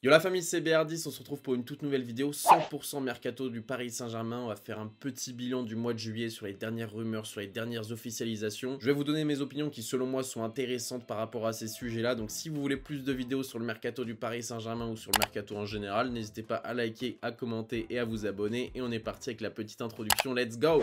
Yo la famille, c'est BR10, on se retrouve pour une toute nouvelle vidéo 100% mercato du Paris Saint-Germain. On va faire un petit bilan du mois de juillet sur les dernières rumeurs, sur les dernières officialisations. Je vais vous donner mes opinions qui selon moi sont intéressantes par rapport à ces sujets-là. Donc si vous voulez plus de vidéos sur le mercato du Paris Saint-Germain ou sur le mercato en général, n'hésitez pas à liker, à commenter et à vous abonner. Et on est parti avec la petite introduction, let's go!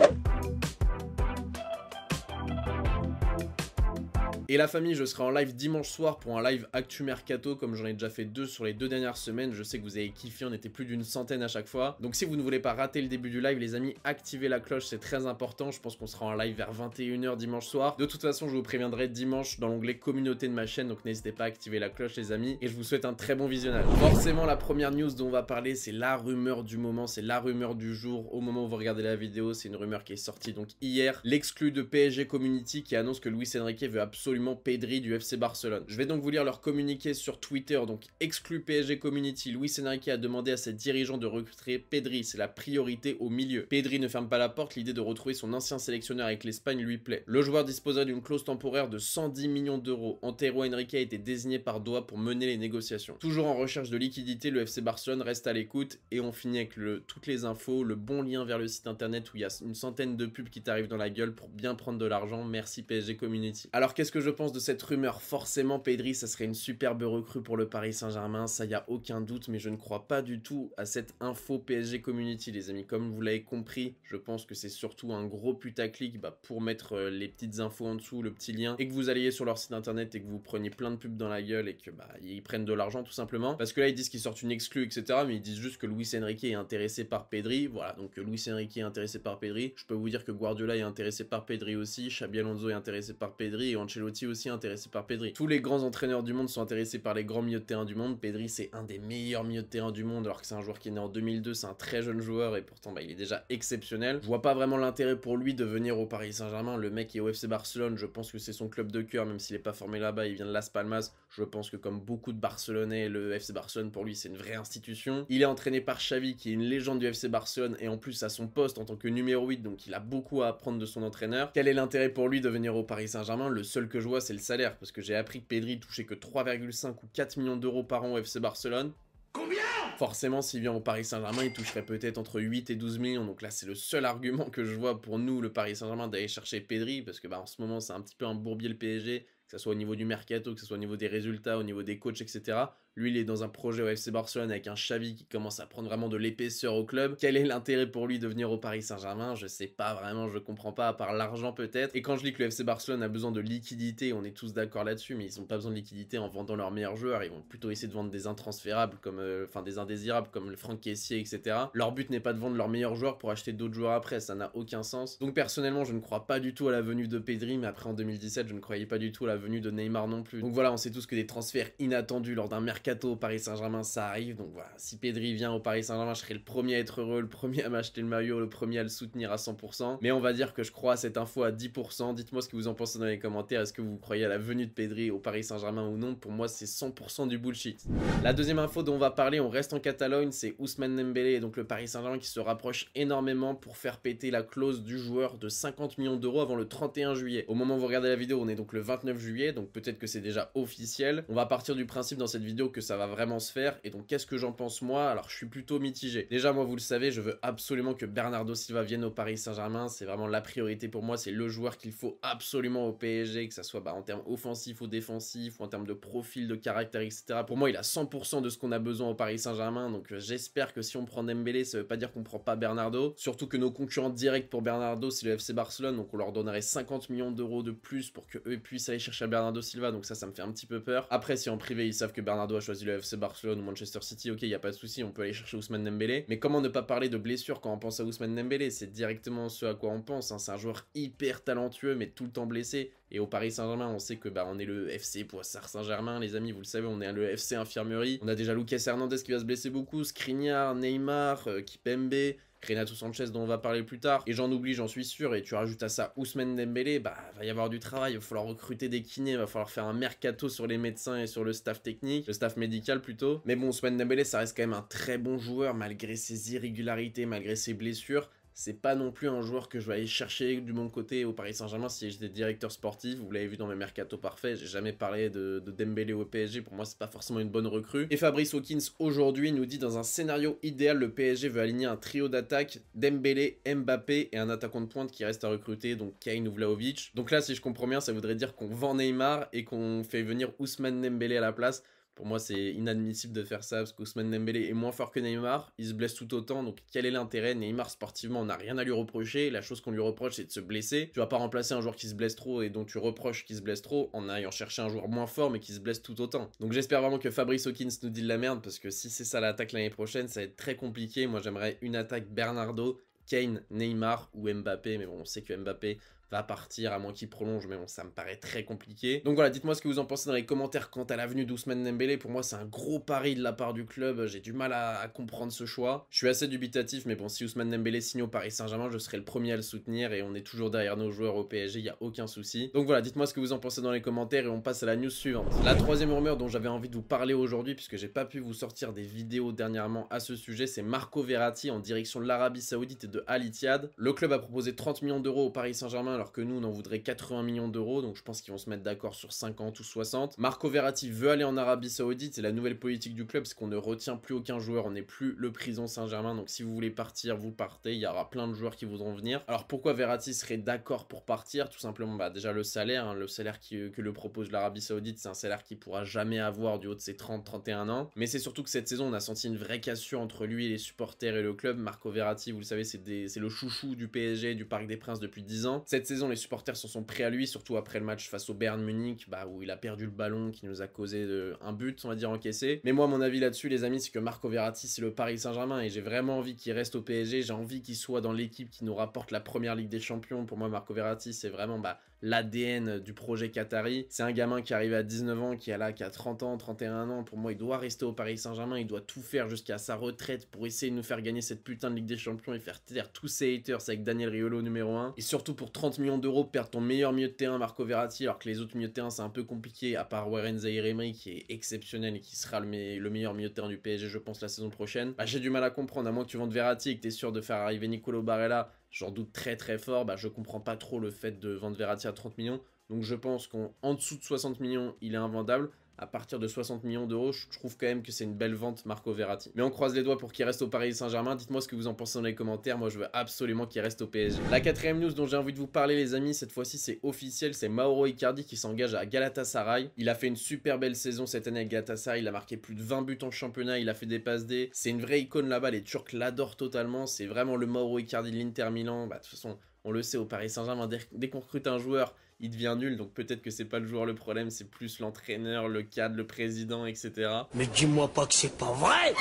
Et la famille, je serai en live dimanche soir pour un live Actu Mercato, comme j'en ai déjà fait 2 sur les 2 dernières semaines. Je sais que vous avez kiffé, on était plus d'une centaine à chaque fois. Donc si vous ne voulez pas rater le début du live, les amis, activez la cloche, c'est très important. Je pense qu'on sera en live vers 21 h dimanche soir. De toute façon, je vous préviendrai dimanche dans l'onglet communauté de ma chaîne, donc n'hésitez pas à activer la cloche, les amis. Et je vous souhaite un très bon visionnage. Forcément, la première news dont on va parler, c'est la rumeur du moment, c'est la rumeur du jour. Au moment où vous regardez la vidéo, c'est une rumeur qui est sortie donc hier. L'exclu de PSG Community qui annonce que Luis Enrique veut absolument Pedri du FC Barcelone. Je vais donc vous lire leur communiqué sur Twitter, donc exclu PSG Community. Luis Enrique a demandé à ses dirigeants de recruter Pedri, c'est la priorité au milieu. Pedri ne ferme pas la porte, l'idée de retrouver son ancien sélectionneur avec l'Espagne lui plaît. Le joueur disposera d'une clause temporaire de 110 millions d'euros. Antero Henrique a été désigné par Doha pour mener les négociations. Toujours en recherche de liquidité, le FC Barcelone reste à l'écoute et on finit avec toutes les infos, le bon lien vers le site internet où il y a une centaine de pubs qui t'arrivent dans la gueule pour bien prendre de l'argent. Merci PSG Community. Alors qu'est-ce que je pense de cette rumeur? Forcément, Pedri, ça serait une superbe recrue pour le Paris Saint-Germain, ça y a aucun doute, mais je ne crois pas du tout à cette info PSG Community, les amis. Comme vous l'avez compris, je pense que c'est surtout un gros putaclic pour mettre les petites infos en dessous, le petit lien, et que vous alliez sur leur site internet et que vous preniez plein de pubs dans la gueule et que ils prennent de l'argent tout simplement. Parce que là, ils disent qu'ils sortent une exclue, etc. Mais ils disent juste que Luis Enrique est intéressé par Pedri. Voilà, donc Luis Enrique est intéressé par Pedri. Je peux vous dire que Guardiola est intéressé par Pedri aussi, Xabi Alonso est intéressé par Pedri et Ancelotti aussi intéressé par Pedri. Tous les grands entraîneurs du monde sont intéressés par les grands milieux de terrain du monde. Pedri, c'est un des meilleurs milieux de terrain du monde, alors que c'est un joueur qui est né en 2002, c'est un très jeune joueur et pourtant il est déjà exceptionnel. Je vois pas vraiment l'intérêt pour lui de venir au Paris Saint-Germain. Le mec est au FC Barcelone, je pense que c'est son club de cœur, même s'il est pas formé là-bas, il vient de Las Palmas. Je pense que comme beaucoup de Barcelonais, le FC Barcelone pour lui c'est une vraie institution. Il est entraîné par Xavi qui est une légende du FC Barcelone et en plus à son poste en tant que numéro 8, donc il a beaucoup à apprendre de son entraîneur. Quel est l'intérêt pour lui de venir au Paris Saint-Germain? Le seul que je vois c'est le salaire, parce que j'ai appris que Pedri touchait que 3,5 ou 4 millions d'euros par an au FC Barcelone. Combien? Forcément, s'il vient au Paris Saint-Germain, il toucherait peut-être entre 8 et 12 millions. Donc là, c'est le seul argument que je vois pour nous, le Paris Saint-Germain, d'aller chercher Pedri. Parce que en ce moment, c'est un petit peu un bourbier le PSG. Que ce soit au niveau du mercato, que ce soit au niveau des résultats, au niveau des coachs, etc. Lui, il est dans un projet au FC Barcelone avec un Xavi qui commence à prendre vraiment de l'épaisseur au club. Quel est l'intérêt pour lui de venir au Paris Saint-Germain? Je sais pas vraiment, je comprends pas, à part l'argent peut-être. Et quand je dis que le FC Barcelone a besoin de liquidité, on est tous d'accord là-dessus, mais ils ont pas besoin de liquidité en vendant leurs meilleurs joueurs. Ils vont plutôt essayer de vendre des intransférables, comme, des indésirables, comme le Franck Kessié, etc. Leur but n'est pas de vendre leurs meilleurs joueurs pour acheter d'autres joueurs après, ça n'a aucun sens. Donc personnellement, je ne crois pas du tout à la venue de Pedri, mais après en 2017, je ne croyais pas du tout à la venue de Neymar non plus. Donc voilà, on sait tous que des transferts inattendus lors d'un mercato au Paris Saint-Germain, ça arrive. Donc voilà, si Pedri vient au Paris Saint-Germain, je serai le premier à être heureux, le premier à m'acheter le maillot, le premier à le soutenir à 100%. Mais on va dire que je crois à cette info à 10%. Dites-moi ce que vous en pensez dans les commentaires. Est-ce que vous croyez à la venue de Pedri au Paris Saint-Germain ou non? Pour moi, c'est 100% du bullshit. La deuxième info dont on va parler, on reste en Catalogne, c'est Ousmane Dembélé et donc le Paris Saint-Germain qui se rapproche énormément pour faire péter la clause du joueur de 50 millions d'euros avant le 31 juillet. Au moment où vous regardez la vidéo, on est donc le 29 juillet, donc peut-être que c'est déjà officiel. On va partir du principe dans cette vidéo que ça va vraiment se faire. Et donc qu'est-ce que j'en pense moi? Alors je suis plutôt mitigé. Déjà moi vous le savez, je veux absolument que Bernardo Silva vienne au Paris Saint-Germain. C'est vraiment la priorité pour moi, c'est le joueur qu'il faut absolument au PSG, que ça soit en termes offensifs ou défensifs, ou en termes de profil, de caractère, etc. Pour moi il a 100% de ce qu'on a besoin au Paris Saint-Germain. Donc j'espère que si on prend Dembélé, ça veut pas dire qu'on prend pas Bernardo. Surtout que nos concurrents directs pour Bernardo c'est le FC Barcelone, donc on leur donnerait 50 millions d'euros de plus pour que eux puissent aller chercher Bernardo Silva. Donc ça me fait un petit peu peur. Après si en privé ils savent que Bernardo a choisi le FC Barcelone ou Manchester City, ok, il n'y a pas de souci, on peut aller chercher Ousmane Dembélé. Mais comment ne pas parler de blessure quand on pense à Ousmane Dembélé? C'est directement ce à quoi on pense, hein. C'est un joueur hyper talentueux mais tout le temps blessé. Et au Paris Saint-Germain, on sait que on est le FC Poissard Saint-Germain, les amis, vous le savez, on est le FC Infirmerie. On a déjà Lucas Hernandez qui va se blesser beaucoup, Skriniar, Neymar, Kipembe, Renato Sanchez dont on va parler plus tard, et j'en oublie, j'en suis sûr, et tu rajoutes à ça Ousmane Dembélé, va y avoir du travail, il va falloir recruter des kinés, il va falloir faire un mercato sur les médecins et sur le staff technique, le staff médical plutôt. Mais bon, Ousmane Dembélé, ça reste quand même un très bon joueur, malgré ses irrégularités, malgré ses blessures. c'est pas non plus un joueur que je vais aller chercher du bon côté au Paris Saint-Germain si j'étais directeur sportif. Vous l'avez vu dans mes mercato parfaits, j'ai jamais parlé de Dembélé au PSG, pour moi c'est pas forcément une bonne recrue. Et Fabrice Hawkins aujourd'hui nous dit dans un scénario idéal, le PSG veut aligner un trio d'attaque, Dembélé, Mbappé et un attaquant de pointe qui reste à recruter, donc Kane ou Vlahovic. Donc là si je comprends bien, ça voudrait dire qu'on vend Neymar et qu'on fait venir Ousmane Dembélé à la place. Pour moi, c'est inadmissible de faire ça parce qu'Ousmane Dembélé est moins fort que Neymar. Il se blesse tout autant, donc quel est l'intérêt? Neymar, sportivement, on n'a rien à lui reprocher. La chose qu'on lui reproche, c'est de se blesser. Tu vas pas remplacer un joueur qui se blesse trop et dont tu reproches qu'il se blesse trop en allant chercher un joueur moins fort mais qui se blesse tout autant. Donc j'espère vraiment que Fabrice Hawkins nous dit de la merde parce que si c'est ça l'attaque l'année prochaine, ça va être très compliqué. Moi, j'aimerais une attaque Bernardo, Kane, Neymar ou Mbappé, mais bon, on sait que Mbappé va partir à moins qu'il prolonge, mais bon, ça me paraît très compliqué. Donc voilà, dites-moi ce que vous en pensez dans les commentaires quant à l'avenue d'Ousmane Dembélé. Pour moi, c'est un gros pari de la part du club, j'ai du mal à comprendre ce choix. Je suis assez dubitatif, mais bon, si Ousmane Dembélé signe au Paris Saint-Germain, je serai le premier à le soutenir et on est toujours derrière nos joueurs au PSG, il n'y a aucun souci. Donc voilà, dites-moi ce que vous en pensez dans les commentaires et on passe à la news suivante. La troisième rumeur dont j'avais envie de vous parler aujourd'hui, puisque j'ai pas pu vous sortir des vidéos dernièrement à ce sujet, c'est Marco Verratti en direction de l'Arabie Saoudite et de Al Ittihad. Le club a proposé 30 millions d'euros au Paris Saint-Germain alors que nous, on en voudrait 80 millions d'euros, donc je pense qu'ils vont se mettre d'accord sur 50 ou 60. Marco Verratti veut aller en Arabie Saoudite, c'est la nouvelle politique du club, c'est qu'on ne retient plus aucun joueur, on n'est plus le prison Saint-Germain, donc si vous voulez partir, vous partez, il y aura plein de joueurs qui voudront venir. Alors pourquoi Verratti serait d'accord pour partir? Tout simplement, déjà le salaire, le salaire que le propose l'Arabie Saoudite, c'est un salaire qu'il pourra jamais avoir du haut de ses 30-31 ans, mais c'est surtout que cette saison, on a senti une vraie cassure entre lui et les supporters et le club. Marco Verratti, vous le savez, c'est le chouchou du PSG et du Parc des Princes depuis 10 ans. Cette saison, les supporters sont prêts à lui, surtout après le match face au Bayern Munich, où il a perdu le ballon, qui nous a causé un but, on va dire, encaissé. Mais moi, mon avis là-dessus, les amis, c'est que Marco Verratti, c'est le Paris Saint-Germain, et j'ai vraiment envie qu'il reste au PSG, j'ai envie qu'il soit dans l'équipe qui nous rapporte la première Ligue des Champions. Pour moi, Marco Verratti, c'est vraiment l'ADN du projet qatari. C'est un gamin qui arrive à 19 ans, qui a 30 ans, 31 ans. Pour moi, il doit rester au Paris Saint-Germain, il doit tout faire jusqu'à sa retraite pour essayer de nous faire gagner cette putain de Ligue des Champions et faire taire tous ses haters avec Daniel Riolo numéro 1. Et surtout pour 30 millions d'euros, perdre ton meilleur milieu de terrain, Marco Verratti, alors que les autres milieux de terrain, c'est un peu compliqué, à part Warren Zaïre-Emery, qui est exceptionnel et qui sera le meilleur milieu de terrain du PSG, je pense, la saison prochaine. J'ai du mal à comprendre, à moins que tu vendes Verratti et que tu es sûr de faire arriver Nicolo Barella, j'en doute très très fort, je comprends pas trop le fait de vendre Verratti à 30 millions. Donc je pense qu'en dessous de 60 millions, il est invendable. À partir de 60 millions d'euros, je trouve quand même que c'est une belle vente, Marco Verratti. Mais on croise les doigts pour qu'il reste au Paris Saint-Germain. Dites-moi ce que vous en pensez dans les commentaires. Moi, je veux absolument qu'il reste au PSG. La quatrième news dont j'ai envie de vous parler, les amis, cette fois-ci, c'est officiel. C'est Mauro Icardi qui s'engage à Galatasaray. Il a fait une super belle saison cette année avec Galatasaray. Il a marqué plus de 20 buts en championnat. Il a fait des passes D. C'est une vraie icône là-bas. Les Turcs l'adorent totalement. C'est vraiment le Mauro Icardi de l'Inter Milan. De toute façon, on le sait, au Paris Saint-Germain, dès qu'on recrute un joueur, il devient nul, donc peut-être que c'est pas le joueur le problème, c'est plus l'entraîneur, le cadre, le président, etc. Mais dis-moi pas que c'est pas vrai!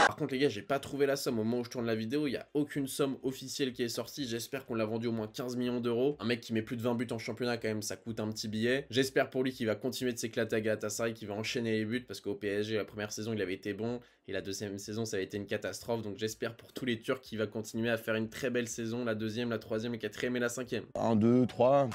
Par contre les gars, j'ai pas trouvé la somme au moment où je tourne la vidéo, il y a aucune somme officielle qui est sortie, j'espère qu'on l'a vendu au moins 15 millions d'euros. Un mec qui met plus de 20 buts en championnat quand même, ça coûte un petit billet. J'espère pour lui qu'il va continuer de s'éclater à Galatasaray, qu'il va enchaîner les buts, parce qu'au PSG, la première saison, il avait été bon, et la deuxième saison, ça a été une catastrophe, donc j'espère pour tous les Turcs qu'il va continuer à faire une très belle saison, la deuxième, la troisième, la quatrième et la cinquième. 1, 2, 3...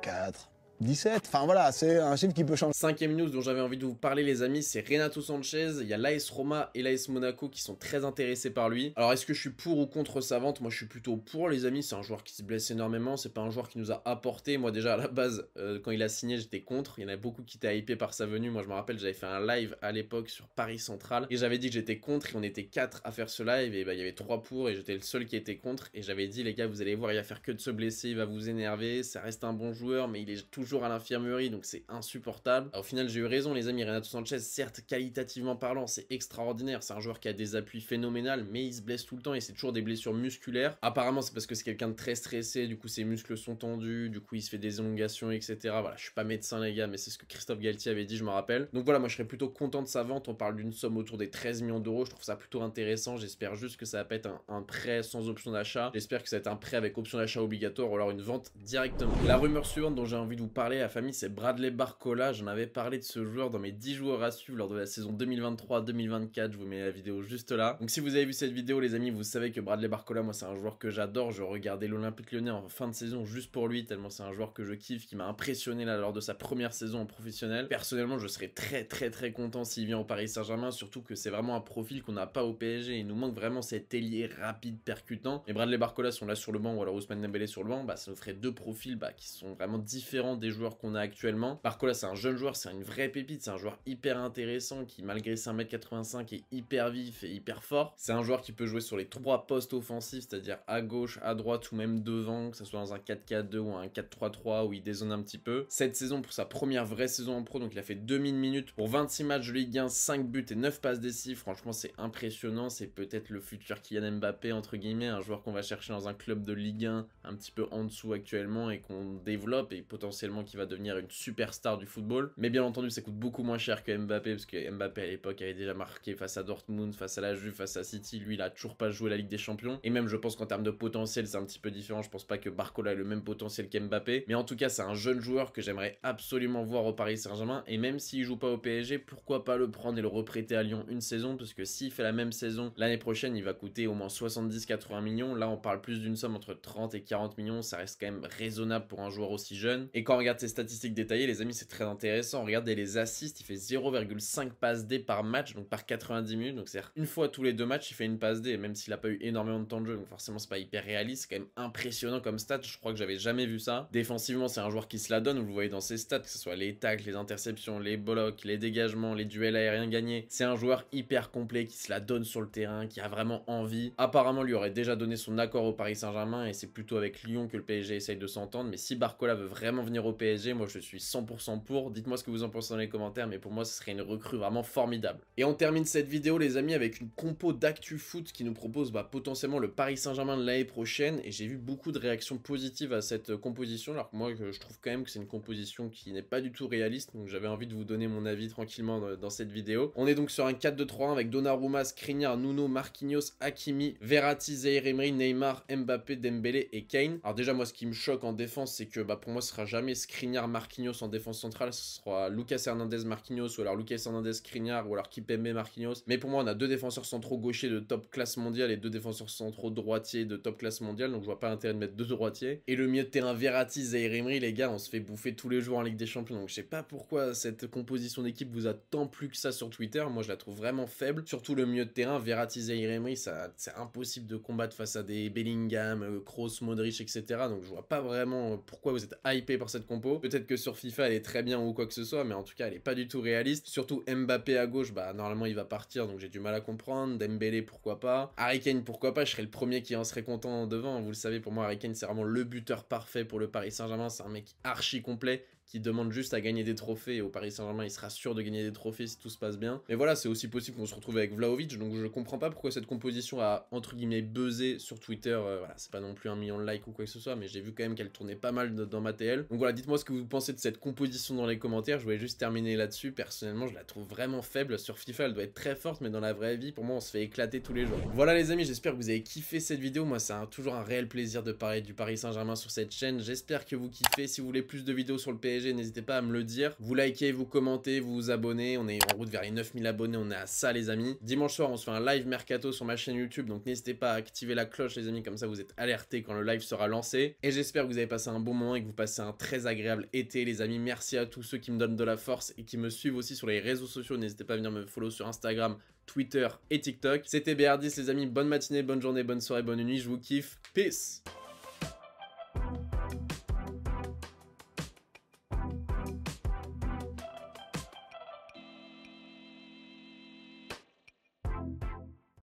4, 17, enfin voilà, c'est un chiffre qui peut changer. Cinquième news dont j'avais envie de vous parler les amis, c'est Renato Sanchez. Il y a l'AS Roma et l'AS Monaco qui sont très intéressés par lui. Alors est-ce que je suis pour ou contre sa vente? Moi je suis plutôt pour les amis, c'est un joueur qui se blesse énormément, c'est pas un joueur qui nous a apporté. Moi déjà à la base, quand il a signé j'étais contre, il y en a beaucoup qui étaient hypés par sa venue. Moi je me rappelle, j'avais fait un live à l'époque sur Paris Central et j'avais dit que j'étais contre et on était 4 à faire ce live et il y avait 3 pour et j'étais le seul qui était contre et j'avais dit les gars vous allez voir il va faire que de se blesser, il va vous énerver, ça reste un bon joueur mais il est toujours à l'infirmerie donc c'est insupportable. Alors, au final j'ai eu raison les amis, Renato Sanchez certes qualitativement parlant c'est extraordinaire, c'est un joueur qui a des appuis phénoménales mais il se blesse tout le temps et c'est toujours des blessures musculaires. Apparemment c'est parce que c'est quelqu'un de très stressé, du coup ses muscles sont tendus, du coup il se fait des élongations etc. Voilà, je suis pas médecin les gars mais c'est ce que Christophe Galtier avait dit, je me rappelle. Donc voilà, moi je serais plutôt content de sa vente, on parle d'une somme autour des 13 millions d'euros, je trouve ça plutôt intéressant, j'espère juste que ça va pas être un prêt sans option d'achat, j'espère que ça va être un prêt avec option d'achat obligatoire ou alors une vente directement. La rumeur suivante dont j'ai envie de vous parler parler, la famille, c'est Bradley Barcola. J'en avais parlé de ce joueur dans mes 10 joueurs à suivre lors de la saison 2023-2024. Je vous mets la vidéo juste là. Donc si vous avez vu cette vidéo, les amis, vous savez que Bradley Barcola, moi, c'est un joueur que j'adore. Je regardais l'Olympique Lyonnais en fin de saison juste pour lui, tellement c'est un joueur que je kiffe, qui m'a impressionné là lors de sa première saison en professionnel. Personnellement, je serais très content s'il vient au Paris Saint-Germain, surtout que c'est vraiment un profil qu'on n'a pas au PSG. Il nous manque vraiment cet ailier rapide, percutant. Et Bradley Barcola sont là sur le banc, ou alors Ousmane Dembélé sur le banc, bah ça nous ferait deux profils qui sont vraiment différents des joueurs qu'on a actuellement. Barcola, c'est un jeune joueur, c'est une vraie pépite, c'est un joueur hyper intéressant qui, malgré 5m85, est hyper vif et hyper fort. C'est un joueur qui peut jouer sur les trois postes offensifs, c'est-à-dire à gauche, à droite ou même devant, que ce soit dans un 4-4-2 ou un 4-3-3 où il dézone un petit peu. Cette saison, pour sa première vraie saison en pro, donc il a fait 2000 minutes pour 26 matchs de Ligue 1, 5 buts et 9 passes décisives. Franchement, c'est impressionnant. C'est peut-être le futur Kylian Mbappé, entre guillemets, un joueur qu'on va chercher dans un club de Ligue 1 un petit peu en dessous actuellement et qu'on développe et potentiellement qui va devenir une superstar du football. Mais bien entendu, ça coûte beaucoup moins cher que Mbappé, parce que Mbappé à l'époque avait déjà marqué face à Dortmund, face à la Juve, face à City. Lui, il a toujours pas joué la Ligue des Champions. Et même, je pense qu'en termes de potentiel, c'est un petit peu différent. Je pense pas que Barcola ait le même potentiel qu'Mbappé. Mais en tout cas, c'est un jeune joueur que j'aimerais absolument voir au Paris Saint-Germain. Et même s'il joue pas au PSG, pourquoi pas le prendre et le reprêter à Lyon une saison, parce que s'il fait la même saison l'année prochaine, il va coûter au moins 70-80 millions. Là, on parle plus d'une somme entre 30 et 40 millions. Ça reste quand même raisonnable pour un joueur aussi jeune. Et quand on regarde ses statistiques détaillées, les amis, c'est très intéressant. Regardez les assists, il fait 0,5 passes D par match, donc par 90 minutes. Donc c'est-à-dire une fois tous les 2 matchs, il fait une passe D, même s'il a pas eu énormément de temps de jeu. Donc forcément, c'est pas hyper réaliste. C'est quand même impressionnant comme stat. Je crois que j'avais jamais vu ça. Défensivement, c'est un joueur qui se la donne. Vous le voyez dans ses stats, que ce soit les tacles, les interceptions, les blocs, les dégagements, les duels aériens gagnés. C'est un joueur hyper complet qui se la donne sur le terrain, qui a vraiment envie. Apparemment, lui aurait déjà donné son accord au Paris Saint-Germain et c'est plutôt avec Lyon que le PSG essaye de s'entendre. Mais si Barcola veut vraiment venir au PSG, moi je suis 100% pour. Dites-moi ce que vous en pensez dans les commentaires, mais pour moi ce serait une recrue vraiment formidable. Et on termine cette vidéo, les amis, avec une compo d'actu foot qui nous propose potentiellement le Paris Saint-Germain de l'année prochaine. Et j'ai vu beaucoup de réactions positives à cette composition, alors que moi je trouve quand même que c'est une composition qui n'est pas du tout réaliste. Donc j'avais envie de vous donner mon avis tranquillement dans cette vidéo. On est donc sur un 4-2-3-1 avec Donnarumma, Skriniar, Nuno, Marquinhos, Hakimi, Verratti, Zaïre Emery, Neymar, Mbappé, Dembélé et Kane. Alors déjà, moi ce qui me choque en défense, c'est que pour moi ce sera jamais Skriniar, Marquinhos en défense centrale, ce sera Lucas Hernandez, Marquinhos, ou alors Lucas Hernandez, Skriniar, ou alors Kipembe, Marquinhos. Mais pour moi on a deux défenseurs centraux gauchers de top classe mondiale et deux défenseurs centraux droitiers de top classe mondiale, donc je vois pas l'intérêt de mettre deux droitiers. Et le milieu de terrain Verratti, Zaïre Emery, les gars, on se fait bouffer tous les jours en Ligue des Champions, donc je sais pas pourquoi cette composition d'équipe vous a tant plu que ça sur Twitter. Moi je la trouve vraiment faible, surtout le milieu de terrain Verratti, Zaïre Emery, c'est impossible de combattre face à des Bellingham, Kroos, Modric, etc. Donc je vois pas vraiment pourquoi vous êtes hypé par cette compo. Peut-être que sur FIFA elle est très bien ou quoi que ce soit, mais en tout cas elle est pas du tout réaliste. Surtout Mbappé à gauche, normalement il va partir, donc j'ai du mal à comprendre. Dembélé pourquoi pas, Harry Kane pourquoi pas, je serais le premier qui en serait content devant. Vous le savez, pour moi Harry Kane c'est vraiment le buteur parfait pour le Paris Saint-Germain. C'est un mec archi complet qui demande juste à gagner des trophées, et au Paris Saint-Germain il sera sûr de gagner des trophées si tout se passe bien. Mais voilà, c'est aussi possible qu'on se retrouve avec Vlahovic, donc je comprends pas pourquoi cette composition a entre guillemets buzzé sur Twitter. Voilà, c'est pas non plus 1 million de likes ou quoi que ce soit, mais j'ai vu quand même qu'elle tournait pas mal dans ma TL. Donc voilà, dites-moi ce que vous pensez de cette composition dans les commentaires. Je voulais juste terminer là-dessus. Personnellement je la trouve vraiment faible. Sur FIFA elle doit être très forte, mais dans la vraie vie pour moi on se fait éclater tous les jours. Voilà les amis, j'espère que vous avez kiffé cette vidéo. Moi c'est toujours un réel plaisir de parler du Paris Saint-Germain sur cette chaîne. J'espère que vous kiffez. Si vous voulez plus de vidéos sur le PSG, n'hésitez pas à me le dire. Vous likez, vous commentez, vous vous abonnez. On est en route vers les 9000 abonnés, on est à ça les amis. Dimanche soir on se fait un live mercato sur ma chaîne YouTube, donc n'hésitez pas à activer la cloche les amis, comme ça vous êtes alertés quand le live sera lancé. Et j'espère que vous avez passé un bon moment et que vous passez un très agréable été les amis. Merci à tous ceux qui me donnent de la force et qui me suivent aussi sur les réseaux sociaux. N'hésitez pas à venir me follow sur Instagram, Twitter et TikTok. C'était BR10 les amis, bonne matinée, bonne journée, bonne soirée, bonne nuit, je vous kiffe, peace.